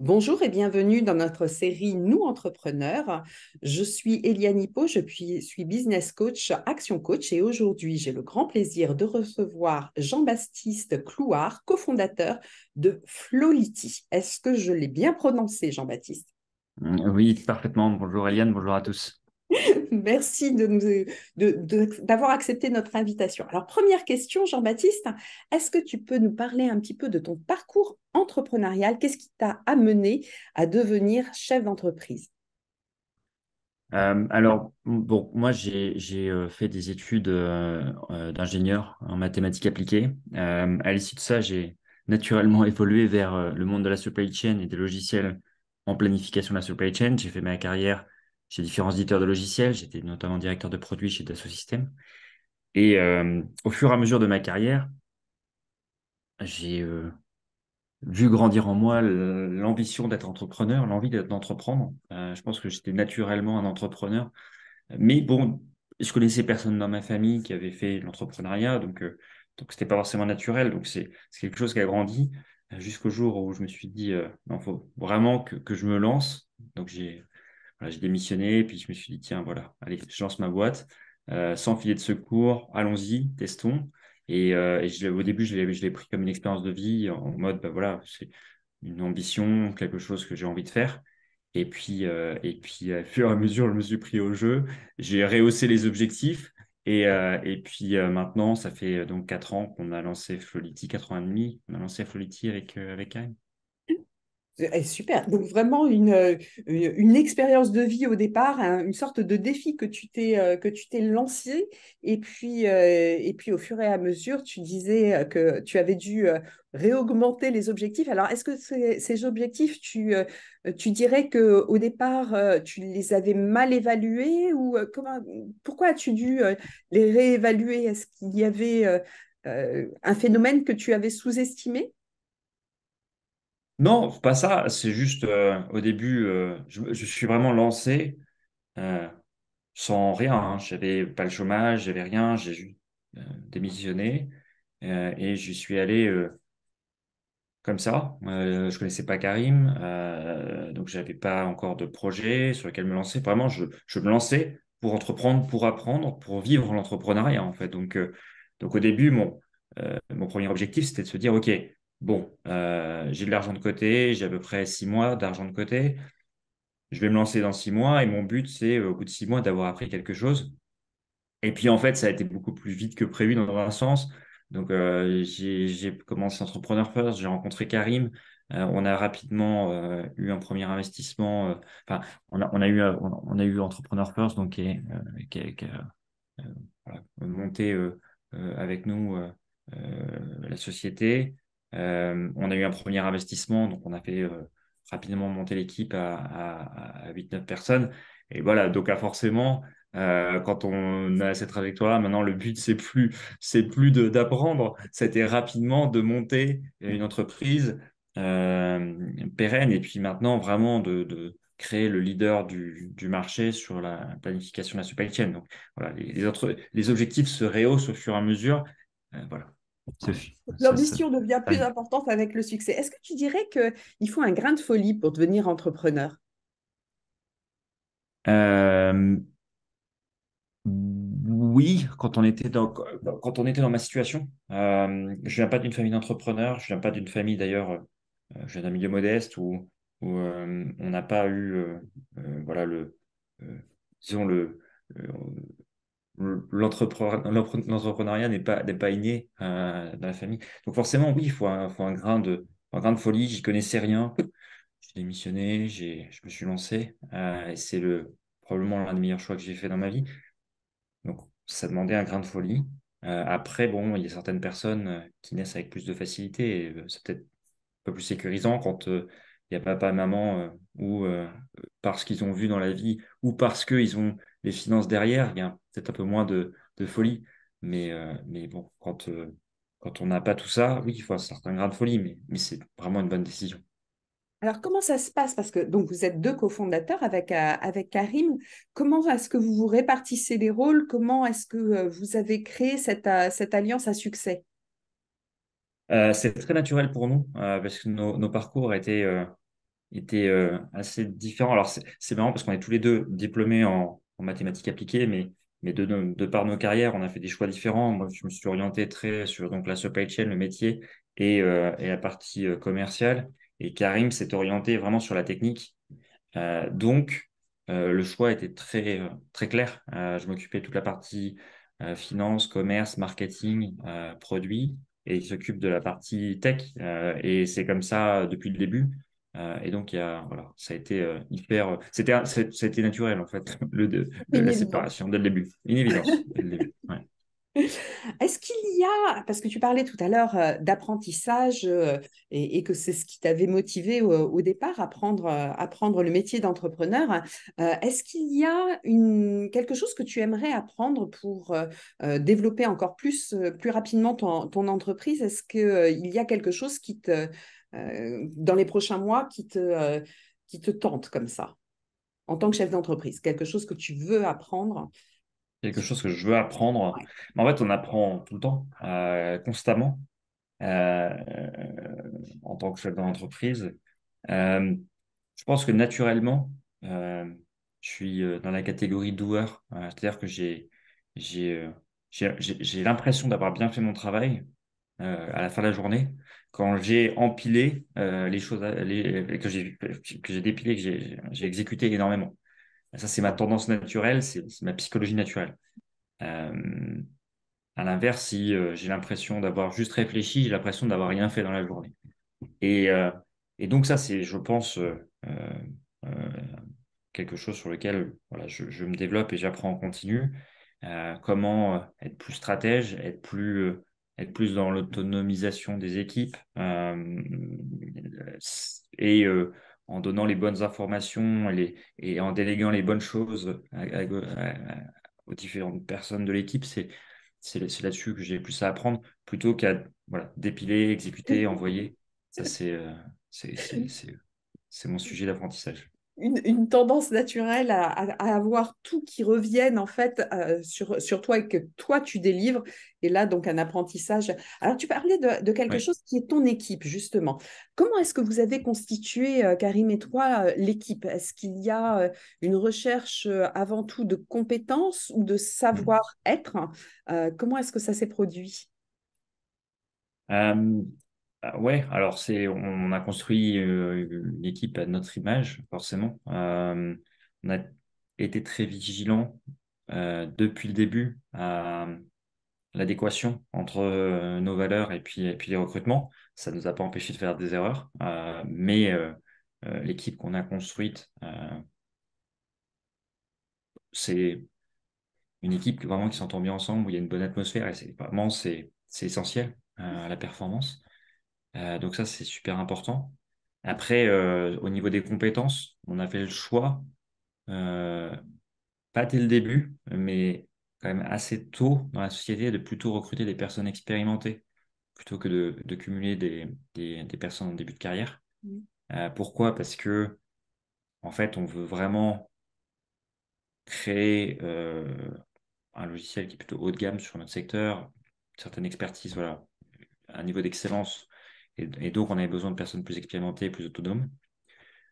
Bonjour et bienvenue dans notre série Nous Entrepreneurs. Je suis Eliane Hippo, suis business coach, action coach et aujourd'hui j'ai le grand plaisir de recevoir Jean-Baptiste Clouard, cofondateur de Flowlity. Est-ce que je l'ai bien prononcé, Jean-Baptiste? Oui, parfaitement. Bonjour Eliane, bonjour à tous. Merci d'avoir accepté notre invitation. Alors, première question, Jean-Baptiste, est-ce que tu peux nous parler un petit peu de ton parcours entrepreneurial? Qu'est-ce qui t'a amené à devenir chef d'entreprise? Bon, moi j'ai fait des études d'ingénieur en mathématiques appliquées. À l'issue de ça, j'ai naturellement évolué vers le monde de la supply chain et des logiciels en planification de la supply chain. J'ai fait ma carrière chez différents éditeurs de logiciels. J'étais notamment directeur de produits chez Dassault Systèmes. Et au fur et à mesure de ma carrière, j'ai vu grandir en moi l'ambition d'être entrepreneur, l'envie d'entreprendre. Je pense que j'étais naturellement un entrepreneur. Mais bon, je connaissais personne dans ma famille qui avait fait l'entrepreneuriat, donc c'était pas forcément naturel. Donc c'est quelque chose qui a grandi jusqu'au jour où je me suis dit, non, faut vraiment que je me lance. Donc j'ai démissionné, puis je me suis dit, tiens, voilà, allez, je lance ma boîte, sans filet de secours, allons-y, testons. Au début, je l'ai pris comme une expérience de vie, en mode, bah voilà, c'est une ambition, quelque chose que j'ai envie de faire. Et puis, au fur et à mesure, je me suis pris au jeu. J'ai rehaussé les objectifs. Et puis maintenant, ça fait donc 4 ans qu'on a lancé Flowlity, 4 ans et demi. On a lancé Flowlity avec Karen. Super. Donc vraiment une expérience de vie au départ, une sorte de défi que tu t'es lancé. Et puis au fur et à mesure, tu disais que tu avais dû réaugmenter les objectifs. Alors, est-ce que ces objectifs, tu dirais qu'au départ, tu les avais mal évalués ou pourquoi as-tu dû les réévaluer? Est-ce qu'il y avait un phénomène que tu avais sous-estimé? Non, pas ça. C'est juste au début, je suis vraiment lancé euh, sans rien, hein. J'avais pas le chômage, j'avais rien. J'ai juste démissionné et j'y suis allé comme ça. Je connaissais pas Karim, donc j'avais pas encore de projet sur lequel me lancer. Vraiment, je me lançais pour entreprendre, pour apprendre, pour vivre l'entrepreneuriat en fait. Donc au début, mon premier objectif, c'était de se dire, OK, bon, j'ai de l'argent de côté, j'ai à peu près 6 mois d'argent de côté. Je vais me lancer dans 6 mois et mon but, c'est au bout de 6 mois d'avoir appris quelque chose. Et puis en fait, ça a été beaucoup plus vite que prévu dans un sens. Donc j'ai commencé Entrepreneur First, j'ai rencontré Karim. On a rapidement eu un premier investissement. Enfin, on a eu Entrepreneur First, donc qui a, euh, voilà, monté avec nous la société. On a eu un premier investissement, donc on a fait rapidement monter l'équipe à 8-9 personnes. Et voilà, donc forcément, quand on a cette trajectoire-là, maintenant le but, c'est plus d'apprendre, c'était rapidement de monter une entreprise pérenne et puis maintenant vraiment de créer le leader du marché sur la planification de la supply chain. Donc, voilà, les objectifs se rehaussent au fur et à mesure. Voilà. C'est- ça L'ambition devient plus arrive. importante avec le succès. Est-ce que tu dirais qu'il faut un grain de folie pour devenir entrepreneur? Euh, oui, quand on était dans ma situation, je viens pas d'une famille d'entrepreneurs, je viens pas d'une famille d'ailleurs, je viens d'un milieu modeste où on n'a pas eu, voilà, euh, disons le- l'entrepreneuriat n'est pas inné dans la famille. Donc forcément, oui, il faut un grain de folie. J'y connaissais rien. J'ai démissionné, je me suis lancé et c'est probablement l'un des meilleurs choix que j'ai fait dans ma vie. Donc ça demandait un grain de folie. Après, bon, il y a certaines personnes qui naissent avec plus de facilité et c'est peut-être un peu plus sécurisant quand il y a papa, maman ou parce qu'ils ont vu dans la vie ou parce qu'ils ont les finances derrière, il y a peut-être un peu moins de folie. Mais bon, quand on n'a pas tout ça, oui, il faut un certain grain de folie, mais c'est vraiment une bonne décision. Alors, comment ça se passe? Parce que donc, vous êtes deux cofondateurs avec Karim. Comment est-ce que vous vous répartissez les rôles? Comment est-ce que vous avez créé cette alliance à succès? C'est très naturel pour nous parce que nos parcours étaient était assez différent. Alors, c'est marrant parce qu'on est tous les deux diplômés en mathématiques appliquées, mais de par nos carrières, on a fait des choix différents. Moi, je me suis orienté très sur donc, la supply chain, le métier et la partie commerciale. Et Karim s'est orienté vraiment sur la technique. Le choix était très clair. Je m'occupais de toute la partie finance, commerce, marketing, produits, et il s'occupe de la partie tech. Et c'est comme ça depuis le début. Et donc, voilà, ça a été hyper. Ça a été naturel, en fait, Une la évidence. séparation dès le début. Une évidence, dès le début. Ouais. Est-ce qu'il y a, parce que tu parlais tout à l'heure d'apprentissage et que c'est ce qui t'avait motivé au départ à prendre le métier d'entrepreneur, est-ce qu'il y a quelque chose que tu aimerais apprendre pour développer encore plus rapidement ton entreprise? Est-ce qu'il y a quelque chose dans les prochains mois qui te tente comme ça, en tant que chef d'entreprise? Quelque chose que tu veux apprendre? Quelque chose que je veux apprendre. Ouais. Mais en fait, on apprend tout le temps, constamment, euh, en tant que chef d'entreprise. Euh, je pense que naturellement, je suis dans la catégorie doueur. C'est-à-dire que j'ai, euh, j'ai l'impression d'avoir bien fait mon travail à la fin de la journée. Quand j'ai empilé les choses, que j'ai dépilé, j'ai exécuté énormément. Ça, c'est ma tendance naturelle, c'est ma psychologie naturelle. Euh, à l'inverse, si j'ai l'impression d'avoir juste réfléchi, j'ai l'impression d'avoir rien fait dans la journée. Et, euh, et donc ça, c'est, je pense, euh, quelque chose sur lequel voilà, je me développe et j'apprends en continu. Comment être plus stratège, être plus dans l'autonomisation des équipes et en donnant les bonnes informations et en déléguant les bonnes choses aux différentes personnes de l'équipe. C'est là-dessus que j'ai plus à apprendre plutôt qu'à voilà, dépiler, exécuter, envoyer. Ça, c'est, c'est, c'est, c'est mon sujet d'apprentissage. Une tendance naturelle à avoir tout qui revienne en fait sur toi et que toi tu délivres. Et là, donc un apprentissage. Alors, tu parlais de quelque Oui. chose qui est ton équipe, justement. Comment est-ce que vous avez constitué, Karim et toi, l'équipe? Est-ce qu'il y a une recherche avant tout de compétences ou de Mm. savoir-être? Comment est-ce que ça s'est produit? Euh, ouais, alors on a construit une équipe à notre image, forcément. On a été très vigilant depuis le début à l'adéquation entre nos valeurs et puis les recrutements. Ça ne nous a pas empêché de faire des erreurs, mais l'équipe qu'on a construite, c'est une équipe vraiment qui s'entend bien ensemble, où il y a une bonne atmosphère et c'est essentiel à la performance. Donc ça, c'est super important. Après, au niveau des compétences, on a fait le choix, euh, pas dès le début, mais quand même assez tôt dans la société, de plutôt recruter des personnes expérimentées plutôt que de cumuler des personnes en début de carrière. Pourquoi? Parce que, en fait, on veut vraiment créer un logiciel qui est plutôt haut de gamme sur notre secteur, une certaine expertise, voilà, un niveau d'excellence. Et donc, on avait besoin de personnes plus expérimentées, plus autonomes.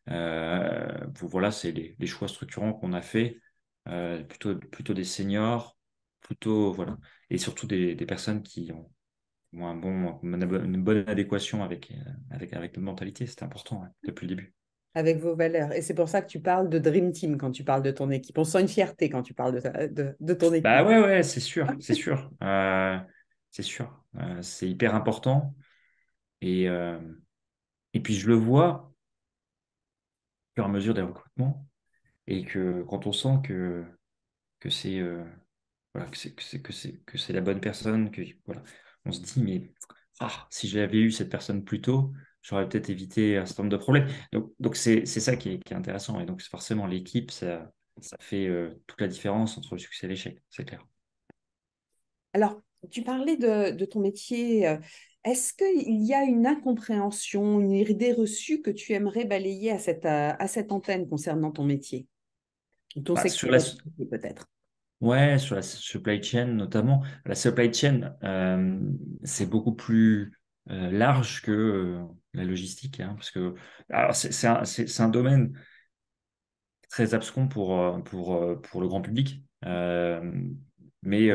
Voilà, c'est les choix structurants qu'on a fait, plutôt des seniors, plutôt, voilà, et surtout des personnes qui ont une bonne adéquation avec notre mentalité. C'est important hein, depuis le début. Avec vos valeurs. Et c'est pour ça que tu parles de Dream Team quand tu parles de ton équipe. On sent une fierté quand tu parles de ton Bah équipe. ouais, ouais, c'est sûr, c'est sûr. C'est sûr. C'est hyper important. Et, euh, et puis je le vois au fur et à mesure des recrutements, et que quand on sent que c'est voilà, que c'est la bonne personne, que voilà, on se dit, mais si j'avais eu cette personne plus tôt, j'aurais peut-être évité un certain nombre de problèmes. Donc c'est ça qui est intéressant. Et donc, forcément, l'équipe, ça fait toute la différence entre le succès et l'échec, c'est clair. Alors, tu parlais de ton métier. Est-ce qu'il y a une incompréhension, une idée reçue que tu aimerais balayer à cette antenne concernant ton métier, ou ton Bah, secteur sur la, d'activité peut-être? ouais, sur la supply chain notamment, la supply chain, c'est beaucoup plus. large que la logistique, hein, parce que alors c'est un domaine très abscons pour le grand public. Mais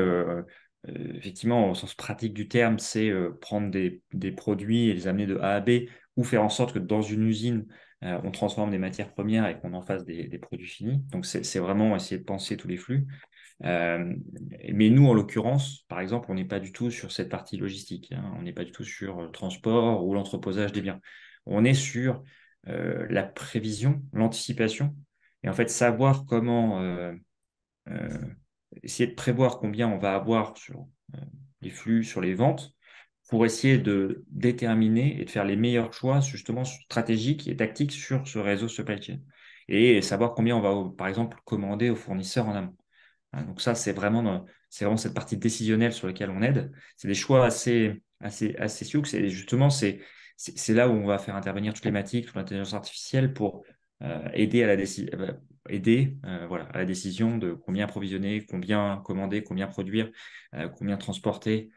effectivement, au sens pratique du terme, c'est prendre des produits et les amener de A à B, ou faire en sorte que dans une usine, on transforme des matières premières et qu'on en fasse des produits finis. Donc, c'est vraiment essayer de penser tous les flux. Euh, mais nous, en l'occurrence, par exemple, on n'est pas du tout sur cette partie logistique, hein. On n'est pas du tout sur le transport ou l'entreposage des biens. On est sur la prévision, l'anticipation, et en fait savoir comment euh, essayer de prévoir combien on va avoir sur euh, les flux, sur les ventes, pour essayer de déterminer et de faire les meilleurs choix justement stratégiques et tactiques sur ce réseau supply chain. Et savoir combien on va, par exemple, commander aux fournisseurs en amont. Hein, donc ça, c'est vraiment cette partie décisionnelle sur laquelle on aide. C'est des choix assez sioux. Et justement, c'est là où on va faire intervenir toutes les thématiques, toute l'intelligence artificielle pour aider voilà, à la décision de combien approvisionner, combien commander, combien produire, combien transporter,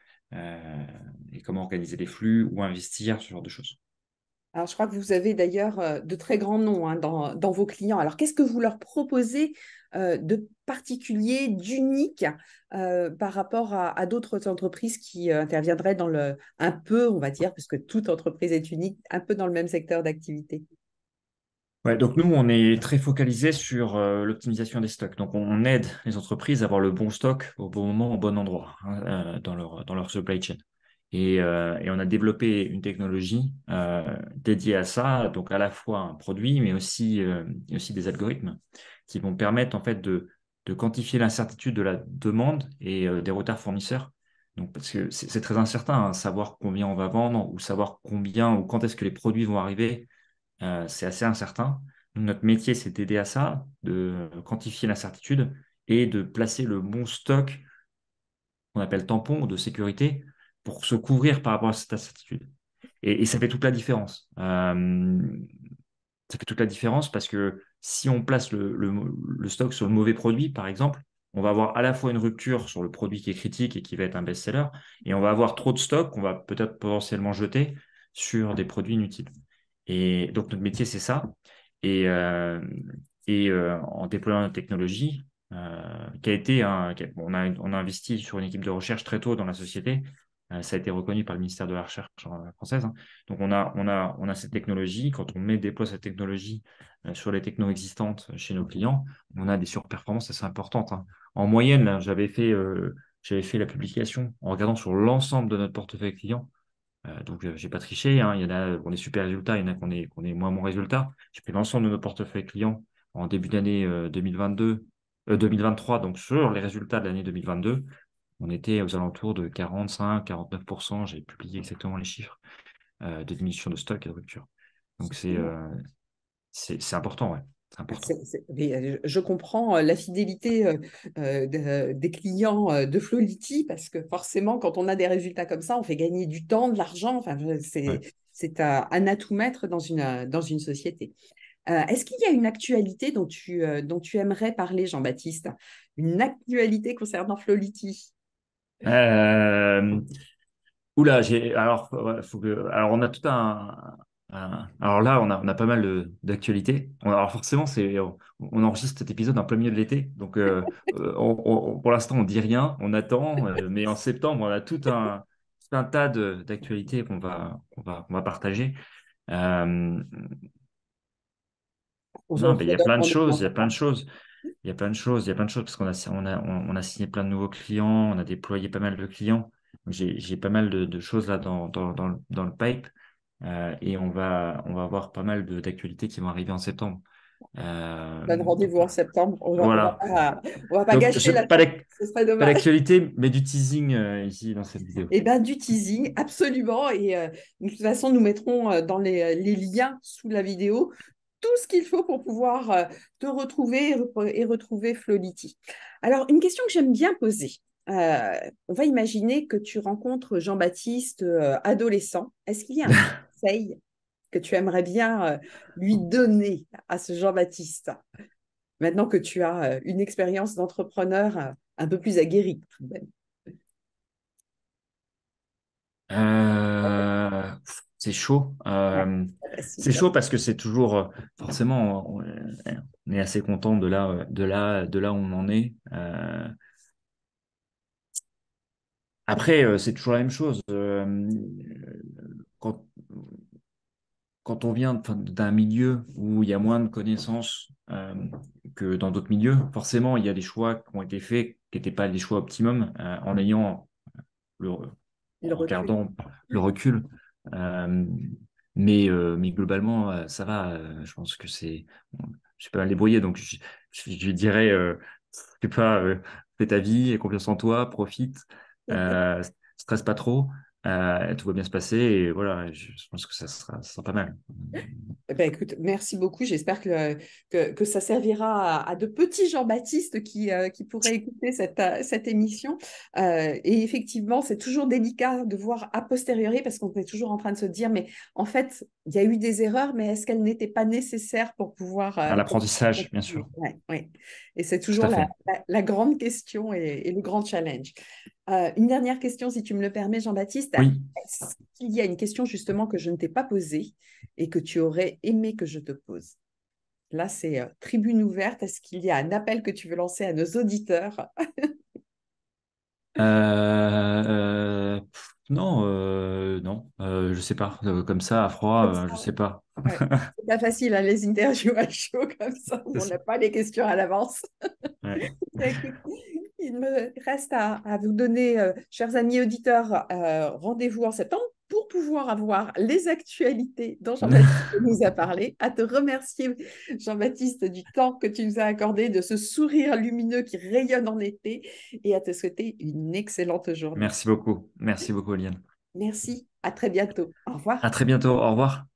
et comment organiser les flux ou investir, ce genre de choses. Alors, je crois que vous avez d'ailleurs de très grands noms hein, dans vos clients. Alors, qu'est-ce que vous leur proposez de particulier, d'unique par rapport à d'autres entreprises qui interviendraient un peu, on va dire, parce que toute entreprise est unique, un peu dans le même secteur d'activité? Ouais, donc nous, on est très focalisé sur l'optimisation des stocks. Donc, on aide les entreprises à avoir le bon stock au bon moment, au bon endroit, hein, dans leur supply chain. Et on a développé une technologie dédiée à ça, donc à la fois un produit, mais aussi des algorithmes qui vont permettre en fait de quantifier l'incertitude de la demande et des retards fournisseurs. Donc, parce que c'est très incertain, hein, savoir combien on va vendre ou savoir combien ou quand est-ce que les produits vont arriver, c'est assez incertain. Donc, notre métier, c'est d'aider à ça, de quantifier l'incertitude et de placer le bon stock qu'on appelle tampon ou de sécurité pour se couvrir par rapport à cette incertitude. Et ça fait toute la différence. Ça fait toute la différence parce que si on place le stock sur le mauvais produit, par exemple, on va avoir à la fois une rupture sur le produit qui est critique et qui va être un best-seller, et on va avoir trop de stock qu'on va peut-être potentiellement jeter sur des produits inutiles. Et donc, notre métier, c'est ça. Et en déployant la technologie, qui a été on a investi sur une équipe de recherche très tôt dans la société. Ça a été reconnu par le ministère de la Recherche française, hein. Donc, on a cette technologie. Quand on déploie cette technologie sur les technos existantes chez nos clients, on a des surperformances assez importantes, hein. En moyenne, là, j'avais fait la publication en regardant sur l'ensemble de notre portefeuille client. Donc, j'ai pas triché, hein. Il y en a, on est super résultats, il y en a qu'on est moins bon résultat. J'ai pris l'ensemble de nos portefeuilles clients en début d'année 2023, donc sur les résultats de l'année 2022, on était aux alentours de 45-49%. J'ai publié exactement les chiffres de diminution de stock et de rupture. Donc, c'est important, ouais. C'est important. Mais, je comprends la fidélité des clients de Flowlity parce que forcément, quand on a des résultats comme ça, on fait gagner du temps, de l'argent. Enfin, Ouais. c'est un atout maître dans une société. Est-ce qu'il y a une actualité dont tu aimerais parler, Jean-Baptiste? Une actualité concernant Flowlity? Euh, Oula, alors, ouais, alors on a tout alors là, on a pas mal d'actualités. Alors forcément, on enregistre cet épisode en plein milieu de l'été, donc pour l'instant, on dit rien, on attend, mais en septembre, on a tout un tas d'actualités qu'on va partager. Euh, non, mais il y a plein de On est choses, dans il y a un plein de pas. choses. Il y a plein de choses, il y a plein de choses parce qu'on a signé plein de nouveaux clients, on a déployé pas mal de clients. Donc, j'ai pas mal de choses là dans le pipe, et on va avoir pas mal d'actualités qui vont arriver en septembre. Donne Donc, rendez-vous en septembre. voilà. On va pas Donc, gâcher la pas surprise. Ce serait pas dommage. d'actualité, mais du teasing ici dans cette vidéo. Eh bien, du teasing, absolument. Et de toute façon, nous mettrons dans les liens sous la vidéo tout ce qu'il faut pour pouvoir te retrouver et retrouver Flolity. Alors, une question que j'aime bien poser. On va imaginer que tu rencontres Jean-Baptiste adolescent. Est-ce qu'il y a un conseil que tu aimerais bien lui donner à ce Jean-Baptiste, maintenant que tu as une expérience d'entrepreneur un peu plus aguerrie tout de même? C'est chaud. Ouais, pas facile. C'est chaud parce que c'est toujours forcément on est assez content de là où on en est. Après, c'est toujours la même chose. Quand, quand on vient d'un milieu où il y a moins de connaissances que dans d'autres milieux, forcément, il y a des choix qui ont été faits qui n'étaient pas des choix optimum en ayant le, Le en recul. gardant le recul. Euh, mais globalement, ça va. Je pense que je suis pas mal débrouillé, donc je dirais, je sais pas, fais ta vie, aie confiance en toi, profite, euh, stresse pas trop, tout va bien se passer, et voilà, je pense que ça sera pas mal. Eh ben, écoute, merci beaucoup. J'espère que ça servira à de petits Jean-Baptiste qui pourraient écouter cette émission. Et effectivement, c'est toujours délicat de voir a posteriori parce qu'on est toujours en train de se dire, mais en fait, il y a eu des erreurs, mais est-ce qu'elles n'étaient pas nécessaires À pour l'apprentissage, bien continuer? sûr, Ouais, ouais. Et c'est tout toujours à fait. la grande question et le grand challenge. Une dernière question, si tu me le permets, Jean-Baptiste. Oui. Est-ce qu'il y a une question justement que je ne t'ai pas posée et que tu aurais aimé que je te pose? Là, c'est tribune ouverte. Est-ce qu'il y a un appel que tu veux lancer à nos auditeurs? Non, non, je sais pas. Comme ça, à froid, Comme ça, je sais pas. ouais. C'est pas facile, hein, les interviews à chaud comme ça. C'est On ça. n'a pas les questions à l'avance. Ouais. Écoute, il me reste à vous donner, chers amis auditeurs, rendez-vous en septembre pour pouvoir avoir les actualités dont Jean-Baptiste nous a parlé. À te remercier, Jean-Baptiste, du temps que tu nous as accordé, de ce sourire lumineux qui rayonne en été et à te souhaiter une excellente journée. Merci beaucoup. Merci beaucoup, Eliane. Merci, à très bientôt. Au revoir. À très bientôt. Au revoir.